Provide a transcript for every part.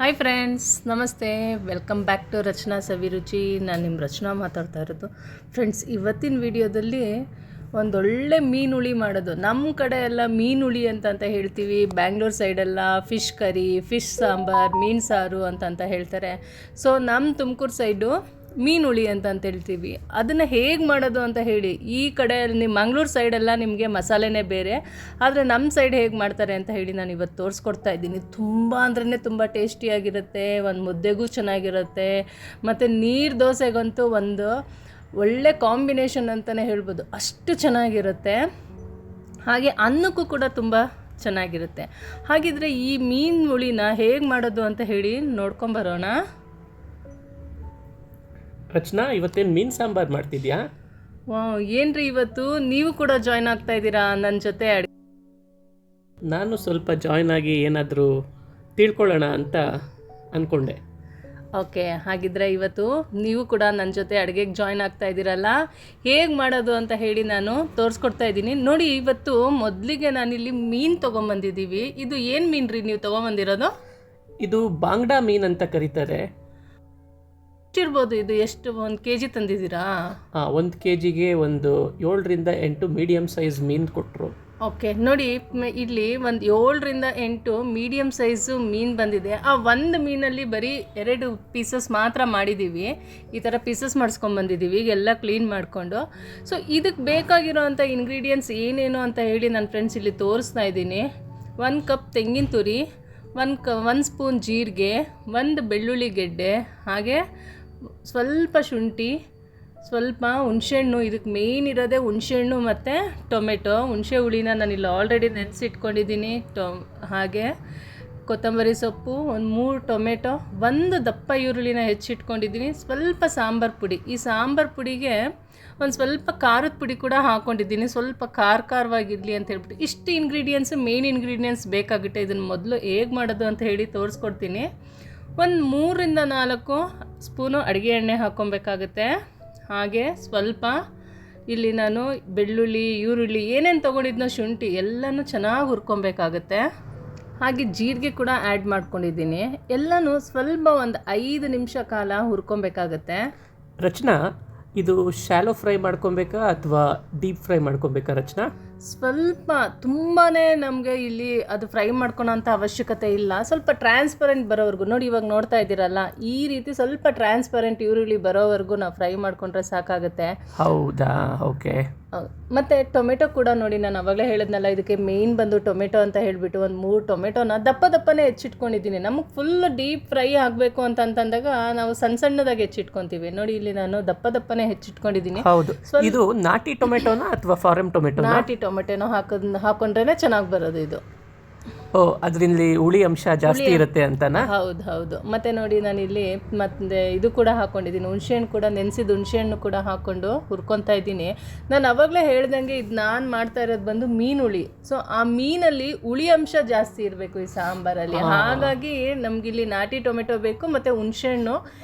Hi friends, ನಮಸ್ತೆ. Welcome back to ರಚನಾ ಸವಿರುಚಿ. ನಾನು ನಿಮ್ಮ ರಚನಾ ಮಾತಾಡ್ತಾ ಇರೋದು. ಫ್ರೆಂಡ್ಸ್, ಇವತ್ತಿನ ವಿಡಿಯೋದಲ್ಲಿ ಒಂದೊಳ್ಳೆ ಮೀನುಳಿ ಮಾಡೋದು. ನಮ್ಮ ಕಡೆ ಎಲ್ಲ ಮೀನುಳಿ ಅಂತ ಹೇಳ್ತೀವಿ. ಬ್ಯಾಂಗ್ಳೂರ್ ಸೈಡೆಲ್ಲ ಫಿಶ್ ಕರಿ, ಫಿಶ್ ಸಾಂಬಾರ್, ಮೀನು ಸಾರು ಅಂತ ಹೇಳ್ತಾರೆ. ಸೊ ನಮ್ಮ ತುಮಕೂರು ಸೈಡು ಮೀನುಳಿ ಅಂತ ಹೇಳ್ತೀವಿ. ಅದನ್ನು ಹೇಗೆ ಮಾಡೋದು ಅಂತ ಹೇಳಿ, ಈ ಕಡೆ ನಿಮ್ಮ ಮಂಗಳೂರು ಸೈಡೆಲ್ಲ ನಿಮಗೆ ಮಸಾಲೆನೇ ಬೇರೆ, ಆದರೆ ನಮ್ಮ ಸೈಡ್ ಹೇಗೆ ಮಾಡ್ತಾರೆ ಅಂತ ಹೇಳಿ ನಾನು ಇವತ್ತು ತೋರಿಸ್ಕೊಡ್ತಾ ಇದ್ದೀನಿ. ತುಂಬ ಅಂದ್ರೆ ತುಂಬ ಟೇಸ್ಟಿಯಾಗಿರುತ್ತೆ, ಒಂದು ಮುದ್ದೆಗೂ ಚೆನ್ನಾಗಿರುತ್ತೆ, ಮತ್ತು ನೀರು ದೋಸೆಗಂತೂ ಒಂದು ಒಳ್ಳೆ ಕಾಂಬಿನೇಷನ್ ಅಂತಲೇ ಹೇಳ್ಬೋದು, ಅಷ್ಟು ಚೆನ್ನಾಗಿರುತ್ತೆ. ಹಾಗೆ ಅನ್ನಕ್ಕೂ ಕೂಡ ತುಂಬ ಚೆನ್ನಾಗಿರುತ್ತೆ. ಹಾಗಿದ್ರೆ ಈ ಮೀನು ಹುಳಿನ ಹೇಗೆ ಮಾಡೋದು ಅಂತ ಹೇಳಿ ನೋಡ್ಕೊಂಬರೋಣ. ರಚನಾ, ಇವತ್ತೇನು ಮೀನು ಸಾಂಬಾರು ಮಾಡ್ತಿದ್ಯಾ? ಏನ್ರಿ ಇವತ್ತು ನೀವು ಕೂಡ ಜಾಯ್ನ್ ಆಗ್ತಾ ಇದ್ದೀರಾ ನನ್ನ ಜೊತೆ ನಾನು ಸ್ವಲ್ಪ ಜಾಯ್ನ್ ಆಗಿ ಏನಾದರೂ ತಿಳ್ಕೊಳ್ಳೋಣ ಅಂತ ಅಂದ್ಕೊಂಡೆ. ಓಕೆ, ಹಾಗಿದ್ರೆ ಇವತ್ತು ನೀವು ಕೂಡ ನನ್ನ ಜೊತೆ ಅಡುಗೆಗೆ ಜಾಯ್ನ್ ಆಗ್ತಾ ಇದ್ದೀರಲ್ಲ, ಹೇಗೆ ಮಾಡೋದು ಅಂತ ಹೇಳಿ ನಾನು ತೋರಿಸ್ಕೊಡ್ತಾ ಇದ್ದೀನಿ ನೋಡಿ. ಇವತ್ತು ಮೊದಲಿಗೆ ನಾನಿಲ್ಲಿ ಮೀನು ತೊಗೊಂಬಂದಿದ್ದೀವಿ. ಇದು ಏನು ಮೀನು ರೀ ನೀವು ತೊಗೊಂಬಂದಿರೋದು? ಇದು ಬಾಂಗ್ಡಾ ಮೀನು ಅಂತ ಕರೀತಾರೆ. ಎಷ್ಟಿರ್ಬೋದು ಇದು? ಎಷ್ಟು, 1 kg ತಂದಿದ್ದೀರಾ? 1 kgಗೆ ಒಂದು 7ರಿಂದ 8 ಮೀಡಿಯಮ್ ಸೈಜ್ ಮೀನು ಕೊಟ್ಟರು. ಓಕೆ, ನೋಡಿ ಇಲ್ಲಿ ಒಂದು 7ರಿಂದ 8 ಮೀಡಿಯಮ್ ಸೈಜು ಮೀನು ಬಂದಿದೆ. ಆ ಒಂದು ಮೀನಲ್ಲಿ ಬರೀ 2 ಪೀಸಸ್ ಮಾತ್ರ ಮಾಡಿದ್ದೀವಿ. ಈ ಥರ ಪೀಸಸ್ ಮಾಡಿಸ್ಕೊಂಬಂದಿದ್ದೀವಿ ಎಲ್ಲ ಕ್ಲೀನ್ ಮಾಡಿಕೊಂಡು. ಸೊ ಇದಕ್ಕೆ ಬೇಕಾಗಿರೋವಂಥ ಇಂಗ್ರೀಡಿಯೆಂಟ್ಸ್ ಏನೇನು ಅಂತ ಹೇಳಿ ನನ್ನ ಫ್ರೆಂಡ್ಸ್ ಇಲ್ಲಿ ತೋರಿಸ್ತಾ ಇದ್ದೀನಿ. 1 ಕಪ್ ತೆಂಗಿನ ತುರಿ, 1 ಸ್ಪೂನ್ ಜೀರಿಗೆ, 1 ಬೆಳ್ಳುಳ್ಳಿ ಗೆಡ್ಡೆ, ಹಾಗೆ ಸ್ವಲ್ಪ ಶುಂಠಿ, ಸ್ವಲ್ಪ ಹುಣಸೆಹಣ್ಣು. ಇದಕ್ಕೆ ಮೇಯ್ನ್ ಇರೋದೇ ಹುಣಸೆಹಣ್ಣು ಮತ್ತು ಟೊಮೆಟೊ. ಹುಣಸೆ ಹುಳಿನ ನಾನಿಲ್ಲಿ ಆಲ್ರೆಡಿ ನೆನೆಸಿಟ್ಕೊಂಡಿದ್ದೀನಿ. ಹಾಗೆ ಕೊತ್ತಂಬರಿ ಸೊಪ್ಪು, 3 ಟೊಮೆಟೊ, 1 ದಪ್ಪ ಈರುಳ್ಳಿನ ಹೆಚ್ಚಿಟ್ಕೊಂಡಿದ್ದೀನಿ, ಸ್ವಲ್ಪ ಸಾಂಬಾರು ಪುಡಿ. ಈ ಸಾಂಬಾರು ಪುಡಿಗೆ ಒಂದು ಸ್ವಲ್ಪ ಖಾರದ ಪುಡಿ ಕೂಡ ಹಾಕ್ಕೊಂಡಿದ್ದೀನಿ, ಸ್ವಲ್ಪ ಖಾರವಾಗಿರಲಿ ಅಂತ ಹೇಳ್ಬಿಟ್ಟು. ಇಷ್ಟು ಇಂಗ್ರೀಡಿಯೆಂಟ್ಸು, ಮೇನ್ ಇಂಗ್ರೀಡಿಯೆಂಟ್ಸ್ ಬೇಕಾಗುತ್ತೆ. ಇದನ್ನು ಮೊದಲು ಹೇಗೆ ಮಾಡೋದು ಅಂತ ಹೇಳಿ ತೋರಿಸ್ಕೊಡ್ತೀನಿ. ಒಂದು 3ರಿಂದ 4 ಸ್ಪೂನು ಅಡುಗೆ ಎಣ್ಣೆ ಹಾಕ್ಕೊಬೇಕಾಗುತ್ತೆ. ಹಾಗೆ ಸ್ವಲ್ಪ ಇಲ್ಲಿ ನಾನು ಬೆಳ್ಳುಳ್ಳಿ, ಈರುಳ್ಳಿ ಏನೇನು ತೊಗೊಂಡಿದ್ನೋ, ಶುಂಠಿ ಎಲ್ಲನೂ ಚೆನ್ನಾಗಿ ಹುರ್ಕೊಬೇಕಾಗುತ್ತೆ. ಹಾಗೆ ಜೀರಿಗೆ ಕೂಡ ಆ್ಯಡ್ ಮಾಡ್ಕೊಂಡಿದ್ದೀನಿ. ಎಲ್ಲನೂ ಸ್ವಲ್ಪ ಒಂದು 5 ನಿಮಿಷ ಕಾಲ ಹುರ್ಕೊಬೇಕಾಗತ್ತೆ. ರಚನಾ, ಇದು ಶಾಲೋ ಫ್ರೈ ಮಾಡ್ಕೊಬೇಕಾ ಅಥವಾ ಡೀಪ್ ಫ್ರೈ ಮಾಡ್ಕೊಬೇಕಾ ರಚನಾ? ಸ್ವಲ್ಪ ತುಂಬಾ ನಮಗೆ ಇಲ್ಲಿ ಅದು ಫ್ರೈ ಮಾಡ್ಕೊಳೋಂಥ ಅವಶ್ಯಕತೆ ಇಲ್ಲ. ಸ್ವಲ್ಪ ಟ್ರಾನ್ಸ್ಪರೆಂಟ್ ಬರೋವರೆಗೂ ನೋಡಿ, ಇವಾಗ ನೋಡ್ತಾ ಇದ್ದೀರಲ್ಲ, ಈ ರೀತಿ ಸ್ವಲ್ಪ ಟ್ರಾನ್ಸ್ಪರೆಂಟ್ ಈರುಳ್ಳಿ ಬರೋವರೆಗೂ ನಾವು ಫ್ರೈ ಮಾಡ್ಕೊಂಡ್ರೆ ಸಾಕಾಗುತ್ತೆ. ಹೌದಾ? ಓಕೆ. ಮತ್ತು ಟೊಮೆಟೊ ಕೂಡ ನೋಡಿ, ನಾನು ಅವಾಗಲೇ ಹೇಳಿದ್ನಲ್ಲ, ಇದಕ್ಕೆ ಮೇಯ್ನ್ ಬಂದು ಟೊಮೆಟೊ ಅಂತ ಹೇಳಿಬಿಟ್ಟು ಒಂದು 3 ಟೊಮೆಟೊನ ದಪ್ಪನೇ ಹೆಚ್ಚಿಟ್ಕೊಂಡಿದ್ದೀನಿ. ನಮಗೆ ಫುಲ್ ಡೀಪ್ ಫ್ರೈ ಆಗಬೇಕು ಅಂತಂದಾಗ ನಾವು ಸಣ್ಣದಾಗಿ ಹೆಚ್ಚಿಟ್ಕೊತೀವಿ. ನೋಡಿ, ಇಲ್ಲಿ ನಾನು ದಪ್ಪನೇ ಹೆಚ್ಚಿಟ್ಕೊಂಡಿದ್ದೀನಿ. ಹೌದು. ಇದು ನಾಟಿ ಟೊಮೆಟೊನಾ ಅಥವಾ ಫಾರಮ್ ಟೊಮೆಟೊ? ನಾಟಿ ಟೊಮೆಟೊನೋ ಹಾಕೊಂಡ್ರೆ ಚೆನ್ನಾಗಿ ಬರೋದು ಇದು. ಅದರಲ್ಲಿ ಹುಳಿ ಅಂಶ ಜಾಸ್ತಿ ಇರುತ್ತೆ ಅಂತನಾ? ಹೌದು. ಮತ್ತು ನೋಡಿ, ನಾನಿಲ್ಲಿ ಮತ್ತೆ ಇದು ಕೂಡ ಹಾಕ್ಕೊಂಡಿದ್ದೀನಿ, ಹುಣಸೆಹಣ್ಣು ಕೂಡ, ನೆನೆಸಿದ ಹುಣಸೆಹಣ್ಣು ಕೂಡ ಹಾಕ್ಕೊಂಡು ಹುರ್ಕೊತಾ ಇದ್ದೀನಿ. ನಾನು ಅವಾಗಲೇ ಹೇಳ್ದಂಗೆ ಇದು ನಾನು ಮಾಡ್ತಾ ಇರೋದು ಬಂದು ಮೀನು ಹುಳಿ. ಸೊ ಆ ಮೀನಲ್ಲಿ ಹುಳಿ ಅಂಶ ಜಾಸ್ತಿ ಇರಬೇಕು ಈ ಸಾಂಬಾರಲ್ಲಿ. ಹಾಗಾಗಿ ನಮಗಿಲ್ಲಿ ನಾಟಿ ಟೊಮೆಟೊ ಬೇಕು, ಮತ್ತು ಹುಣಸೆಹಣ್ಣು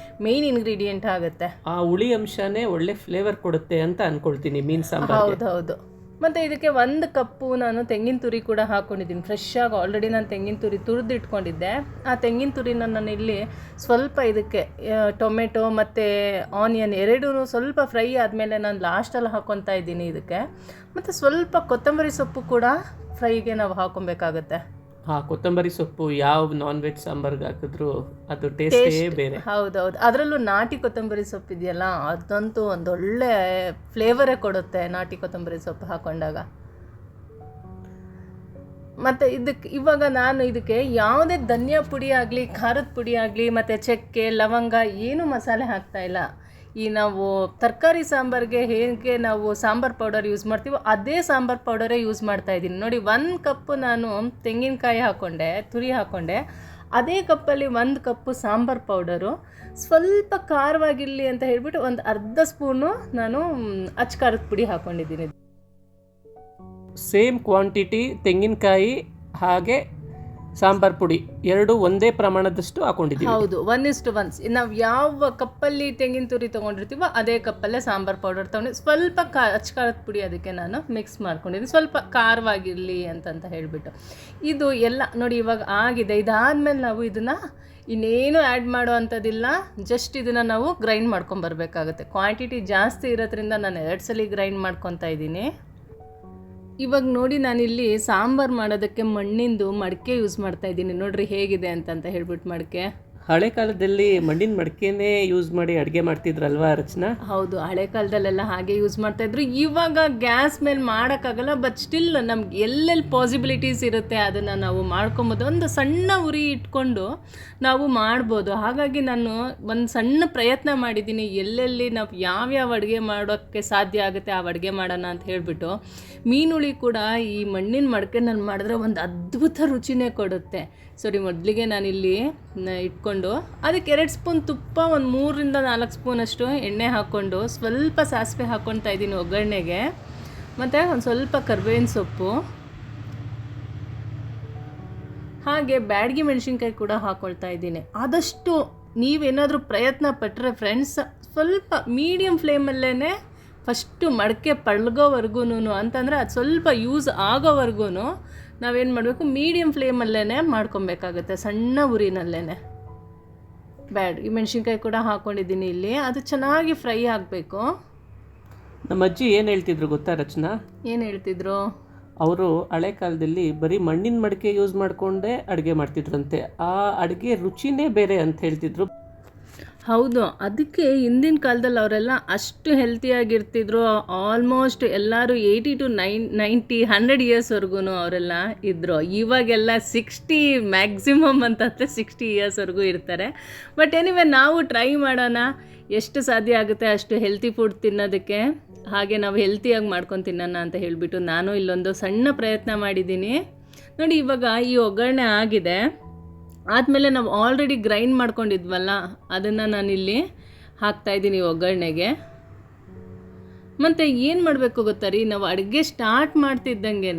ಮೇಯ್ನ್ ಇಂಗ್ರೀಡಿಯೆಂಟ್ ಆಗುತ್ತೆ. ಆ ಹುಳಿ ಅಂಶನೇ ಒಳ್ಳೆ ಫ್ಲೇವರ್ ಕೊಡುತ್ತೆ ಅಂತ ಅನ್ಕೊಳ್ತೀನಿ ಮೀನು ಸಾಂಬಾರ್. ಹೌದು. ಮತ್ತು ಇದಕ್ಕೆ 1 ಕಪ್ಪು ನಾನು ತೆಂಗಿನ ತುರಿ ಕೂಡ ಹಾಕ್ಕೊಂಡಿದ್ದೀನಿ. ಫ್ರೆಶ್ಶಾಗಿ ಆಲ್ರೆಡಿ ನಾನು ತೆಂಗಿನ ತುರಿ ತುರಿದಿಟ್ಕೊಂಡಿದ್ದೆ. ಆ ತೆಂಗಿನ ತುರಿನ ನಾನು ಇಲ್ಲಿ ಸ್ವಲ್ಪ ಇದಕ್ಕೆ ಟೊಮೆಟೊ ಮತ್ತು ಆನಿಯನ್ ಎರಡೂ ಸ್ವಲ್ಪ ಫ್ರೈ ಆದಮೇಲೆ ನಾನು ಲಾಸ್ಟಲ್ಲಿ ಹಾಕ್ಕೊತಾ ಇದ್ದೀನಿ ಇದಕ್ಕೆ. ಮತ್ತು ಸ್ವಲ್ಪ ಕೊತ್ತಂಬರಿ ಸೊಪ್ಪು ಕೂಡ ಫ್ರೈಗೆ ನಾವು ಹಾಕ್ಕೊಬೇಕಾಗತ್ತೆ. ಕೊತ್ತಂಬರಿ ಸೊಪ್ಪು ಯಾವ ನಾನ್ ವೆಜ್ ಸಾಂಬಾರ್ಗೆ ಹಾಕಿದ್ರು ಅದು ಟೇಸ್ಟೇ ಬೇರೆ. ಹೌದು. ಅದರಲ್ಲೂ ನಾಟಿ ಕೊತ್ತಂಬರಿ ಸೊಪ್ಪು ಇದೆಯಲ್ಲ, ಅದಂತೂ ಒಂದೊಳ್ಳೆ ಫ್ಲೇವರೇ ಕೊಡುತ್ತೆ ನಾಟಿ ಕೊತ್ತಂಬರಿ ಸೊಪ್ಪು ಹಾಕೊಂಡಾಗ. ಮತ್ತು ಇವಾಗ ನಾನು ಇದಕ್ಕೆ ಯಾವುದೇ ಧನಿಯಾ ಪುಡಿ ಆಗಲಿ, ಖಾರದ ಪುಡಿ ಆಗಲಿ, ಮತ್ತು ಚಕ್ಕೆ, ಲವಂಗ ಏನೂ ಮಸಾಲೆ ಹಾಕ್ತಾಯಿಲ್ಲ. ಈ ನಾವು ತರಕಾರಿ ಸಾಂಬಾರಿಗೆ ಹೇಗೆ ನಾವು ಸಾಂಬಾರು ಪೌಡರ್ ಯೂಸ್ ಮಾಡ್ತೀವೋ ಅದೇ ಸಾಂಬಾರು ಪೌಡರೇ ಯೂಸ್ ಮಾಡ್ತಾಯಿದ್ದೀನಿ. ನೋಡಿ, 1 ಕಪ್ಪು ನಾನು ತೆಂಗಿನಕಾಯಿ ತುರಿ ಹಾಕ್ಕೊಂಡೆ. ಅದೇ ಕಪ್ಪಲ್ಲಿ 1 ಕಪ್ಪು ಸಾಂಬಾರು ಪೌಡರು, ಸ್ವಲ್ಪ ಖಾರವಾಗಿರಲಿ ಅಂತ ಹೇಳ್ಬಿಟ್ಟು ಒಂದು ಅರ್ಧ ಸ್ಪೂನು ನಾನು ಅಚ್ಚ ಖಾರದ ಪುಡಿ ಹಾಕ್ಕೊಂಡಿದ್ದೀನಿ. ಸೇಮ್ ಕ್ವಾಂಟಿಟಿ ತೆಂಗಿನಕಾಯಿ ಹಾಗೆ ಸಾಂಬಾರ್ ಪುಡಿ ಎರಡು ಒಂದೇ ಪ್ರಮಾಣದಷ್ಟು ಹಾಕೊಂಡಿದ್ದೀವಿ. ಹೌದು, 1:1. ನಾವು ಯಾವ ಕಪ್ಪಲ್ಲಿ ತೆಂಗಿನ ತುರಿ ತೊಗೊಂಡಿರ್ತೀವೋ ಅದೇ ಕಪ್ಪಲ್ಲೇ ಸಾಂಬಾರ್ ಪೌಡರ್ ತೊಗೊಂಡು ಸ್ವಲ್ಪ ಅಚ್ಕಾರದ ಪುಡಿ ಅದಕ್ಕೆ ನಾನು ಮಿಕ್ಸ್ ಮಾಡ್ಕೊಂಡಿದ್ದೀನಿ, ಸ್ವಲ್ಪ ಖಾರವಾಗಿರಲಿ ಅಂತಂತ ಹೇಳಿಬಿಟ್ಟು. ಇದು ಎಲ್ಲ ನೋಡಿ ಇವಾಗ ಆಗಿದೆ. ಇದಾದಮೇಲೆ ನಾವು ಇದನ್ನು ಇನ್ನೇನು ಆ್ಯಡ್ ಮಾಡೋ ಅಂಥದ್ದಿಲ್ಲ, ಜಸ್ಟ್ ಇದನ್ನು ನಾವು ಗ್ರೈಂಡ್ ಮಾಡ್ಕೊಂಬರ್ಬೇಕಾಗುತ್ತೆ. ಕ್ವಾಂಟಿಟಿ ಜಾಸ್ತಿ ಇರೋದ್ರಿಂದ ನಾನು 2 ಸಲ ಗ್ರೈಂಡ್ ಮಾಡ್ಕೊತಾ ಇದ್ದೀನಿ. ಇವಾಗ ನೋಡಿ ನಾನಿಲ್ಲಿ ಸಾಂಬಾರು ಮಾಡೋದಕ್ಕೆ ಮಣ್ಣಿಂದು ಮಡಿಕೆ ಯೂಸ್ ಮಾಡ್ತಾ ಇದ್ದೀನಿ. ನೋಡ್ರಿ ಹೇಗಿದೆ ಅಂತಂತ ಹೇಳ್ಬಿಟ್ಟು ಮಡಿಕೆ. ಹಳೆ ಕಾಲದಲ್ಲಿ ಮಣ್ಣಿನ ಮಡಿಕೆನೇ ಯೂಸ್ ಮಾಡಿ ಅಡುಗೆ ಮಾಡ್ತಿದ್ರಲ್ವಾ ರಚನಾ? ಹೌದು, ಹಳೆ ಕಾಲದಲ್ಲೆಲ್ಲ ಹಾಗೆ ಯೂಸ್ ಮಾಡ್ತಾಯಿದ್ರು. ಇವಾಗ ಗ್ಯಾಸ್ ಮೇಲೆ ಮಾಡೋಕ್ಕಾಗಲ್ಲ, ಬಟ್ ಸ್ಟಿಲ್ ನಮ್ಗೆ ಎಲ್ಲೆಲ್ಲಿ ಪಾಸಿಬಿಲಿಟೀಸ್ ಇರುತ್ತೆ ಅದನ್ನು ನಾವು ಮಾಡ್ಕೊಬೋದು. ಒಂದು ಸಣ್ಣ ಉರಿ ಇಟ್ಕೊಂಡು ನಾವು ಮಾಡ್ಬೋದು. ಹಾಗಾಗಿ ನಾನು ಒಂದು ಸಣ್ಣ ಪ್ರಯತ್ನ ಮಾಡಿದ್ದೀನಿ, ಎಲ್ಲೆಲ್ಲಿ ನಾವು ಯಾವ್ಯಾವ ಅಡುಗೆ ಮಾಡೋಕ್ಕೆ ಸಾಧ್ಯ ಆಗುತ್ತೆ ಆ ಅಡುಗೆ ಮಾಡೋಣ ಅಂತ ಹೇಳಿಬಿಟ್ಟು. ಮೀನುಳಿ ಕೂಡ ಈ ಮಣ್ಣಿನ ಮಡಿಕೆನಲ್ಲಿ ಮಾಡಿದ್ರೆ ಒಂದು ಅದ್ಭುತ ರುಚಿನೇ ಕೊಡುತ್ತೆ. ಸರಿ, ಮೊದಲಿಗೆ ನಾನಿಲ್ಲಿ ಇಟ್ಕೊಂಡು ಅದಕ್ಕೆ 2 ಸ್ಪೂನ್ ತುಪ್ಪ, ಒಂದು 3ರಿಂದ 4 ಸ್ಪೂನಷ್ಟು ಎಣ್ಣೆ ಹಾಕ್ಕೊಂಡು ಸ್ವಲ್ಪ ಸಾಸಿವೆ ಹಾಕ್ಕೊಳ್ತಾ ಇದ್ದೀನಿ ಒಗ್ಗರಣೆಗೆ, ಮತ್ತು ಒಂದು ಸ್ವಲ್ಪ ಕರಿಬೇವಿನ ಸೊಪ್ಪು, ಹಾಗೆ ಬ್ಯಾಡಗಿ ಮೆಣಸಿನ್ಕಾಯಿ ಕೂಡ ಹಾಕ್ಕೊಳ್ತಾ ಇದ್ದೀನಿ. ಆದಷ್ಟು ನೀವೇನಾದರೂ ಪ್ರಯತ್ನ ಪಟ್ಟರೆ ಫ್ರೆಂಡ್ಸ್, ಸ್ವಲ್ಪ ಮೀಡಿಯಮ್ ಫ್ಲೇಮಲ್ಲೇ ಫಸ್ಟು ಮಡಿಕೆ ಪಳ್ಗೋವರೆಗೂ, ಅಂತಂದರೆ ಅದು ಸ್ವಲ್ಪ ಯೂಸ್ ಆಗೋವರೆಗೂ ನಾವೇನು ಮಾಡಬೇಕು, ಮೀಡಿಯಮ್ ಫ್ಲೇಮಲ್ಲೇ ಮಾಡ್ಕೊಬೇಕಾಗುತ್ತೆ, ಸಣ್ಣ ಉರಿನಲ್ಲೇ. ಬ್ಯಾಡಗಿ ಮೆಣಸಿನ್ಕಾಯಿ ಕೂಡ ಹಾಕ್ಕೊಂಡಿದ್ದೀನಿ ಇಲ್ಲಿ, ಅದು ಚೆನ್ನಾಗಿ ಫ್ರೈ ಆಗಬೇಕು. ನಮ್ಮ ಅಜ್ಜಿ ಏನು ಹೇಳ್ತಿದ್ರು ಗೊತ್ತಾ ರಚನಾ? ಏನು ಹೇಳ್ತಿದ್ರು? ಅವರು ಹಳೆ ಕಾಲದಲ್ಲಿ ಬರೀ ಮಣ್ಣಿನ ಮಡಿಕೆ ಯೂಸ್ ಮಾಡಿಕೊಂಡೇ ಅಡುಗೆ ಮಾಡ್ತಿದ್ರಂತೆ. ಆ ಅಡುಗೆ ರುಚಿನೇ ಬೇರೆ ಅಂತ ಹೇಳ್ತಿದ್ರು. ಹೌದು, ಅದಕ್ಕೆ ಹಿಂದಿನ ಕಾಲದಲ್ಲಿ ಅವರೆಲ್ಲ ಅಷ್ಟು ಹೆಲ್ತಿಯಾಗಿರ್ತಿದ್ರು. ಆಲ್ಮೋಸ್ಟ್ ಎಲ್ಲರೂ 80 to 90 100 ಇಯರ್ಸ್ವರೆಗೂ ಅವರೆಲ್ಲ ಇದ್ದರು. ಇವಾಗೆಲ್ಲ 60 ಮ್ಯಾಕ್ಸಿಮಮ್ ಅಂತಂದರೆ 60 ಇಯರ್ಸ್ವರೆಗೂ ಇರ್ತಾರೆ. ಬಟ್ ಎನಿವೆ, ನಾವು ಟ್ರೈ ಮಾಡೋಣ, ಎಷ್ಟು ಸಾಧ್ಯ ಆಗುತ್ತೆ ಅಷ್ಟು ಹೆಲ್ತಿ ಫುಡ್ ತಿನ್ನೋದಕ್ಕೆ, ಹಾಗೆ ನಾವು ಹೆಲ್ತಿಯಾಗಿ ಮಾಡ್ಕೊಂಡು ತಿನ್ನೋಣ ಅಂತ ಹೇಳಿಬಿಟ್ಟು ನಾನು ಇಲ್ಲೊಂದು ಸಣ್ಣ ಪ್ರಯತ್ನ ಮಾಡಿದ್ದೀನಿ. ನೋಡಿ, ಇವಾಗ ಈ ಒಗ್ಗರಣೆ ಆಗಿದೆ. ಆದಮೇಲೆ ನಾವು ಆಲ್ರೆಡಿ ಗ್ರೈಂಡ್ ಮಾಡ್ಕೊಂಡಿದ್ವಲ್ಲ ಅದನ್ನು ನಾನಿಲ್ಲಿ ಹಾಕ್ತಾಯಿದ್ದೀನಿ ಒಗ್ಗರಣೆಗೆ. ಮತ್ತು ಏನು ಮಾಡಬೇಕು ಗೊತ್ತಾ ರೀ, ನಾವು ಅಡುಗೆ ಸ್ಟಾರ್ಟ್ ಮಾಡ್ತಿದ್ದಂಗೆ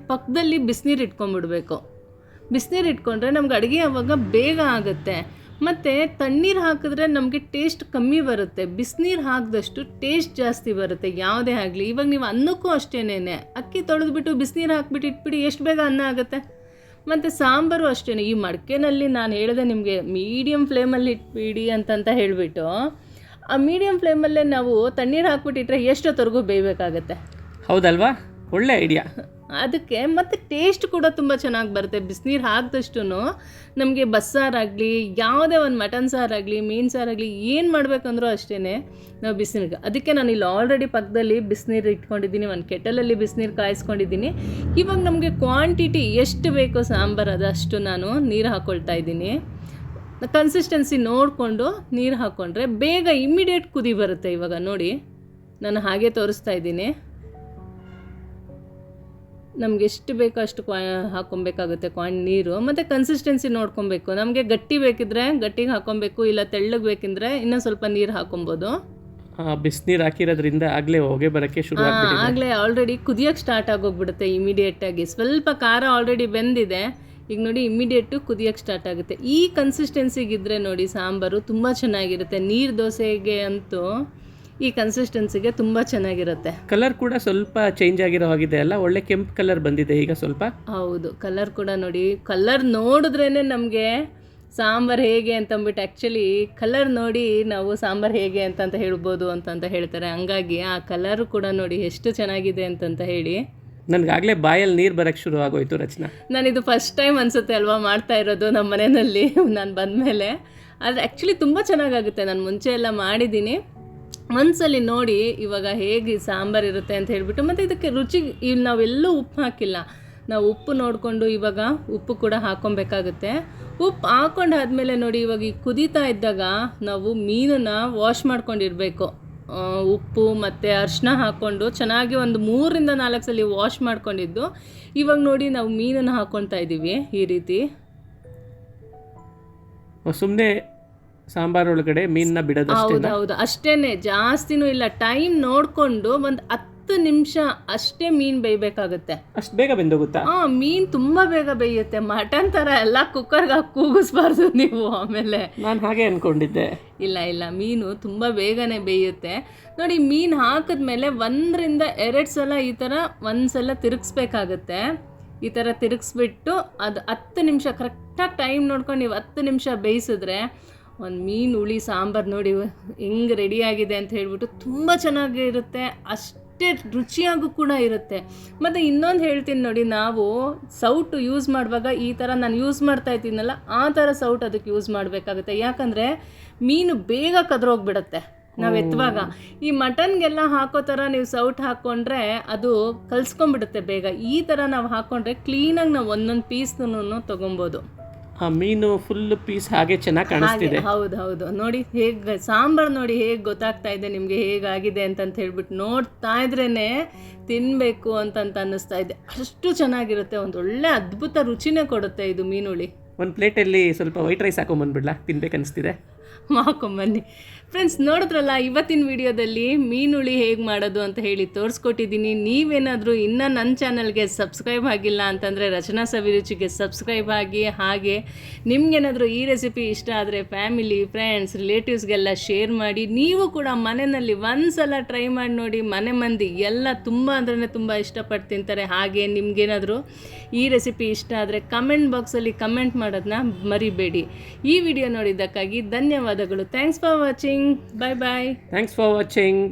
ಪಕ್ಕದಲ್ಲಿ ಬಿಸಿನೀರು ಇಟ್ಕೊಂಡ್ಬಿಡ್ಬೇಕು. ಬಿಸಿನೀರು ಇಟ್ಕೊಂಡ್ರೆ ನಮ್ಗೆ ಅಡುಗೆ ಆವಾಗ ಬೇಗ ಆಗುತ್ತೆ. ಮತ್ತು ತಣ್ಣೀರು ಹಾಕಿದ್ರೆ ನಮಗೆ ಟೇಸ್ಟ್ ಕಮ್ಮಿ ಬರುತ್ತೆ, ಬಿಸಿನೀರು ಹಾಕಿದಷ್ಟು ಟೇಸ್ಟ್ ಜಾಸ್ತಿ ಬರುತ್ತೆ ಯಾವುದೇ ಆಗಲಿ. ಇವಾಗ ನೀವು ಅನ್ನಕ್ಕೂ ಅಷ್ಟೇನೆ, ಅಕ್ಕಿ ತೊಳೆದ್ಬಿಟ್ಟು ಬಿಸಿನೀರು ಹಾಕ್ಬಿಟ್ಟು ಇಟ್ಬಿಡಿ, ಎಷ್ಟು ಬೇಗ ಅನ್ನ ಆಗುತ್ತೆ. ಮತ್ತು ಸಾಂಬಾರು ಅಷ್ಟೇ, ಈ ಮಡಿಕೆನಲ್ಲಿ ನಾನು ಹೇಳಿದೆ ನಿಮಗೆ ಮೀಡಿಯಮ್ ಫ್ಲೇಮಲ್ಲಿ ಇಟ್ಬಿಡಿ ಅಂತಂತ ಹೇಳಿಬಿಟ್ಟು, ಆ ಮೀಡಿಯಮ್ ಫ್ಲೇಮಲ್ಲೇ ನಾವು ತಣ್ಣೀರು ಹಾಕ್ಬಿಟ್ಟಿಟ್ರೆ ಎಷ್ಟೊತ್ತವರೆಗೂ ಬೇಯಬೇಕಾಗತ್ತೆ. ಹೌದಲ್ವಾ? ಒಳ್ಳೆ ಐಡಿಯಾ. ಅದಕ್ಕೆ ಮತ್ತು ಟೇಸ್ಟ್ ಕೂಡ ತುಂಬ ಚೆನ್ನಾಗಿ ಬರುತ್ತೆ. ಬಿಸಿನೀರು ಹಾಕಿದಷ್ಟು ನಮಗೆ ಬಸ್ಸಾರಾಗಲಿ, ಯಾವುದೇ ಒಂದು ಮಟನ್ ಸಾರಾಗಲಿ, ಮೀನು ಸಾರಾಗಲಿ ಏನು ಮಾಡಬೇಕಂದ್ರೂ ಅಷ್ಟೇ ನಾವು ಬಿಸಿನೀರಿಗೆ. ಅದಕ್ಕೆ ನಾನು ಇಲ್ಲಿ ಆಲ್ರೆಡಿ ಪಕ್ಕದಲ್ಲಿ ಬಿಸಿನೀರು ಇಟ್ಕೊಂಡಿದ್ದೀನಿ, ಒಂದು ಕೆಟಲಲ್ಲಿ ಬಿಸಿನೀರು ಕಾಯಿಸ್ಕೊಂಡಿದ್ದೀನಿ. ಇವಾಗ ನಮಗೆ ಕ್ವಾಂಟಿಟಿ ಎಷ್ಟು ಬೇಕೋ ಸಾಂಬಾರು ಅದಷ್ಟು ನಾನು ನೀರು ಹಾಕ್ಕೊಳ್ತಾ ಇದ್ದೀನಿ. ಕನ್ಸಿಸ್ಟೆನ್ಸಿ ನೋಡಿಕೊಂಡು ನೀರು ಹಾಕ್ಕೊಂಡ್ರೆ ಬೇಗ ಇಮ್ಮಿಡಿಯೇಟ್ ಕುದಿ ಬರುತ್ತೆ. ಇವಾಗ ನೋಡಿ, ನಾನು ಹಾಗೆ ತೋರಿಸ್ತಾ ಇದ್ದೀನಿ. ನಮ್ಗೆ ಎಷ್ಟು ಬೇಕೋ ಅಷ್ಟು ಹಾಕ್ಕೊಬೇಕಾಗುತ್ತೆ ನೀರು. ಮತ್ತು ಕನ್ಸಿಸ್ಟೆನ್ಸಿ ನೋಡ್ಕೊಬೇಕು. ನಮಗೆ ಗಟ್ಟಿ ಬೇಕಿದ್ರೆ ಗಟ್ಟಿಗೆ ಹಾಕ್ಕೊಬೇಕು, ಇಲ್ಲ ತೆಳ್ಳಗೆ ಬೇಕಿದ್ರೆ ಇನ್ನೂ ಸ್ವಲ್ಪ ನೀರು ಹಾಕ್ಕೊಬೋದು. ಬಿಸಿನೀರು ಹಾಕಿರೋದ್ರಿಂದ ಆಗಲೇ ಹೊಗೆ ಬರೋಕ್ಕೆ ಶುರು ಆಗ್ಬಿಟ್ಟಿದೆ. ಆಗಲೇ ಆಲ್ರೆಡಿ ಕುದಿಯೋಕ್ಕೆ ಸ್ಟಾರ್ಟ್ ಆಗೋಗ್ಬಿಡುತ್ತೆ ಇಮಿಡಿಯೇಟಾಗಿ. ಸ್ವಲ್ಪ ಖಾರ ಆಲ್ರೆಡಿ ಬೆಂದಿದೆ, ಈಗ ನೋಡಿ ಇಮಿಡಿಯೇಟು ಕುದಿಯೋಕ್ಕೆ ಸ್ಟಾರ್ಟ್ ಆಗುತ್ತೆ. ಈ ಕನ್ಸಿಸ್ಟೆನ್ಸಿಗಿದ್ರೆ ನೋಡಿ ಸಾಂಬಾರು ತುಂಬ ಚೆನ್ನಾಗಿರುತ್ತೆ. ನೀರು ದೋಸೆಗೆ ಅಂತೂ ಈ ಕನ್ಸಿಸ್ಟೆನ್ಸಿಗೆ ತುಂಬ ಚೆನ್ನಾಗಿರುತ್ತೆ. ಕಲರ್ ಕೂಡ ಸ್ವಲ್ಪ ಚೇಂಜ್ ಆಗಿರೋ ಹಾಗಿದೆ ಅಲ್ಲ, ಒಳ್ಳೆ ಕೆಂಪು ಕಲರ್ ಬಂದಿದೆ ಈಗ ಸ್ವಲ್ಪ. ಹೌದು, ಕಲರ್ ಕೂಡ ನೋಡಿ, ಕಲರ್ ನೋಡಿದ್ರೇ ನಮಗೆ ಸಾಂಬಾರು ಹೇಗೆ ಅಂತಂದ್ಬಿಟ್ಟು ಆ್ಯಕ್ಚುಲಿ ಕಲರ್ ನೋಡಿ ನಾವು ಸಾಂಬಾರು ಹೇಗೆ ಅಂತಂತ ಹೇಳ್ಬೋದು ಅಂತಂತ ಹೇಳ್ತಾರೆ. ಹಂಗಾಗಿ ಆ ಕಲರು ಕೂಡ ನೋಡಿ ಎಷ್ಟು ಚೆನ್ನಾಗಿದೆ ಅಂತಂತ ಹೇಳಿ ನನಗಾಗಲೇ ಬಾಯಲ್ಲಿ ನೀರು ಬರೋಕ್ಕೆ ಶುರು ಆಗೋಯ್ತು ರಚನಾ. ನಾನಿದು ಫಸ್ಟ್ ಟೈಮ್ ಅನಿಸುತ್ತೆ ಅಲ್ವಾ ಮಾಡ್ತಾ ಇರೋದು ನಮ್ಮ ಮನೆಯಲ್ಲಿ ನಾನು ಬಂದಮೇಲೆ. ಆದರೆ ಆ್ಯಕ್ಚುಲಿ ತುಂಬ ಚೆನ್ನಾಗಾಗುತ್ತೆ. ನಾನು ಮುಂಚೆ ಎಲ್ಲ ಮಾಡಿದ್ದೀನಿ, ಒಂದ್ಸಲಿ ನೋಡಿ ಇವಾಗ ಹೇಗೆ ಸಾಂಬಾರು ಇರುತ್ತೆ ಅಂತ ಹೇಳ್ಬಿಟ್ಟು. ಮತ್ತು ಇದಕ್ಕೆ ರುಚಿಗೆ ಇಲ್ಲಿ ನಾವೆಲ್ಲೂ ಉಪ್ಪು ಹಾಕಿಲ್ಲ, ನಾವು ಉಪ್ಪು ನೋಡಿಕೊಂಡು ಇವಾಗ ಉಪ್ಪು ಕೂಡ ಹಾಕ್ಕೊಬೇಕಾಗುತ್ತೆ. ಉಪ್ಪು ಹಾಕ್ಕೊಂಡಾದ್ಮೇಲೆ ನೋಡಿ ಇವಾಗ ಈ ಕುದೀತಾ ಇದ್ದಾಗ ನಾವು ಮೀನನ್ನು ವಾಶ್ ಮಾಡ್ಕೊಂಡಿರಬೇಕು. ಉಪ್ಪು ಮತ್ತು ಅರಿಶಿನ ಹಾಕ್ಕೊಂಡು ಚೆನ್ನಾಗಿ ಒಂದು 3ರಿಂದ 4 ಸಲ ವಾಶ್ ಮಾಡ್ಕೊಂಡಿದ್ದು. ಇವಾಗ ನೋಡಿ ನಾವು ಮೀನನ್ನು ಹಾಕ್ಕೊಳ್ತಾ ಇದ್ದೀವಿ ಈ ರೀತಿ. ಸುಮ್ಮನೆ ಸಾಂಬಾರೊಳಗಡೆ ಮೀನನ್ನ ಬಿಡೋದು. ಹೌದು, ಅಷ್ಟೇ, ಜಾಸ್ತಿನೂ ಇಲ್ಲ. ಟೈಮ್ ನೋಡಿಕೊಂಡು ಒಂದು 10 10 ನಿಮಿಷ ಅಷ್ಟೇ ಮೀನು ಬೇಯಬೇಕಾಗುತ್ತೆ. ಅಷ್ಟು ಬೇಗ ಬೆಂದೋಗುತ್ತಾ? ಮೀನು ತುಂಬ ಬೇಗ ಬೇಯುತ್ತೆ. ಮಟನ್ ಥರ ಎಲ್ಲ ಕುಕ್ಕರ್ಗೆ ಹಾಕಿ ಕೂಗಿಸ್ಬಾರ್ದು ನೀವು ಆಮೇಲೆ. ನಾನು ಹಾಗೆ ಅಂದ್ಕೊಂಡಿದ್ದೆ. ಇಲ್ಲ, ಮೀನು ತುಂಬ ಬೇಗನೆ ಬೇಯುತ್ತೆ. ನೋಡಿ, ಮೀನು ಹಾಕಿದ್ಮೇಲೆ 1ರಿಂದ 2 ಸಲ ಈ ಥರ ಒಂದ್ಸಲ ತಿರುಗಿಸ್ಬೇಕಾಗತ್ತೆ. ಈ ಥರ ತಿರುಗಿಸ್ಬಿಟ್ಟು ಅದು 10 ನಿಮಿಷ ಕರೆಕ್ಟಾಗಿ ಟೈಮ್ ನೋಡ್ಕೊಂಡು ನೀವು 10 ನಿಮಿಷ ಬೇಯಿಸಿದ್ರೆ ಒಂದು ಮೀನು ಹುಳಿ ಸಾಂಬಾರು ನೋಡಿ ಹೆಂಗೆ ರೆಡಿಯಾಗಿದೆ ಅಂತ ಹೇಳ್ಬಿಟ್ಟು ತುಂಬ ಚೆನ್ನಾಗಿರುತ್ತೆ, ಅಷ್ಟೇ ರುಚಿಯಾಗೂ ಕೂಡ ಇರುತ್ತೆ. ಮತ್ತು ಇನ್ನೊಂದು ಹೇಳ್ತೀನಿ ನೋಡಿ, ನಾವು ಸೌಟು ಯೂಸ್ ಮಾಡುವಾಗ ಈ ಥರ ನಾನು ಯೂಸ್ ಮಾಡ್ತಾ ಇದ್ದೀನಲ್ಲ ಆ ಥರ ಸೌಟ್ ಅದಕ್ಕೆ ಯೂಸ್ ಮಾಡಬೇಕಾಗುತ್ತೆ. ಯಾಕಂದರೆ ಮೀನು ಬೇಗ ಕದ್ರೋಗ್ಬಿಡುತ್ತೆ ನಾವು ಎತ್ತುವಾಗ. ಈ ಮಟನ್ಗೆಲ್ಲ ಹಾಕೋ ಥರ ನೀವು ಸೌಟ್ ಹಾಕ್ಕೊಂಡ್ರೆ ಅದು ಕಲ್ಸ್ಕೊಂಡ್ಬಿಡುತ್ತೆ ಬೇಗ. ಈ ಥರ ನಾವು ಹಾಕ್ಕೊಂಡ್ರೆ ಕ್ಲೀನಾಗಿ ನಾವು ಒಂದೊಂದು ಪೀಸ್ನೂ ತೊಗೊಬೋದು. ಆ ಮೀನು ಫುಲ್ ಪೀಸ್ ಹಾಗೆ ಚೆನ್ನಾಗಿ ಕಾಣಿಸ್ತಿದೆ. ಹೌದು ನೋಡಿ, ಹೇಗೆ ಸಾಂಬಾರು ನೋಡಿ ಹೇಗೆ ಗೊತ್ತಾಗ್ತಾ ಇದೆ ನಿಮಗೆ ಹೇಗಾಗಿದೆ ಅಂತಂತ ಹೇಳ್ಬಿಟ್ಟು ನೋಡ್ತಾ ಇದ್ರೇ ತಿನ್ನಬೇಕು ಅಂತಂತ ಅನ್ನಿಸ್ತಾ ಇದೆ. ಅಷ್ಟು ಚೆನ್ನಾಗಿರುತ್ತೆ, ಒಂದು ಒಳ್ಳೆ ಅದ್ಭುತ ರುಚಿನೇ ಕೊಡುತ್ತೆ ಇದು ಮೀನುಳಿ. ಒಂದು ಪ್ಲೇಟಲ್ಲಿ ಸ್ವಲ್ಪ ವೈಟ್ ರೈಸ್ ಹಾಕೊಂಬಂದ್ಬಿಡ್ಲಾ, ತಿನ್ಬೇಕನ್ನಿಸ್ತಿದೆ. ಹಾಕೊಂಬನ್ನಿ. ಫ್ರೆಂಡ್ಸ್, ನೋಡಿದ್ರಲ್ಲ ಇವತ್ತಿನ ವಿಡಿಯೋದಲ್ಲಿ ಮೀನುಳಿ ಹೇಗೆ ಮಾಡೋದು ಅಂತ ಹೇಳಿ ತೋರಿಸ್ಕೊಟ್ಟಿದ್ದೀನಿ. ನೀವೇನಾದರೂ ಇನ್ನೂ ನನ್ನ ಚಾನಲ್ಗೆ ಸಬ್ಸ್ಕ್ರೈಬ್ ಆಗಿಲ್ಲ ಅಂತಂದರೆ ರಚನಾ ಸವಿರುಚಿಗೆ ಸಬ್ಸ್ಕ್ರೈಬ್ ಆಗಿ. ಹಾಗೆ ನಿಮಗೇನಾದರೂ ಈ ರೆಸಿಪಿ ಇಷ್ಟ ಆದರೆ ಫ್ಯಾಮಿಲಿ, ಫ್ರೆಂಡ್ಸ್, ರಿಲೇಟಿವ್ಸ್ಗೆಲ್ಲ ಶೇರ್ ಮಾಡಿ. ನೀವು ಕೂಡ ಮನೆಯಲ್ಲಿ ಒಂದು ಸಲ ಟ್ರೈ ಮಾಡಿ ನೋಡಿ. ಮನೆ ಮಂದಿ ಎಲ್ಲ ತುಂಬ ಅಂದ್ರೆ ತುಂಬ ಇಷ್ಟಪಟ್ಟು ತಿಂತಾರೆ. ಹಾಗೆ ನಿಮಗೇನಾದರೂ ಈ ರೆಸಿಪಿ ಇಷ್ಟ ಆದರೆ ಕಮೆಂಟ್ ಬಾಕ್ಸಲ್ಲಿ ಕಮೆಂಟ್ ಮಾಡೋದನ್ನ ಮರಿಬೇಡಿ. ಈ ವಿಡಿಯೋ ನೋಡಿದ್ದಕ್ಕಾಗಿ ಧನ್ಯವಾದಗಳು. Thanks for watching. Bye bye. Thanks for watching.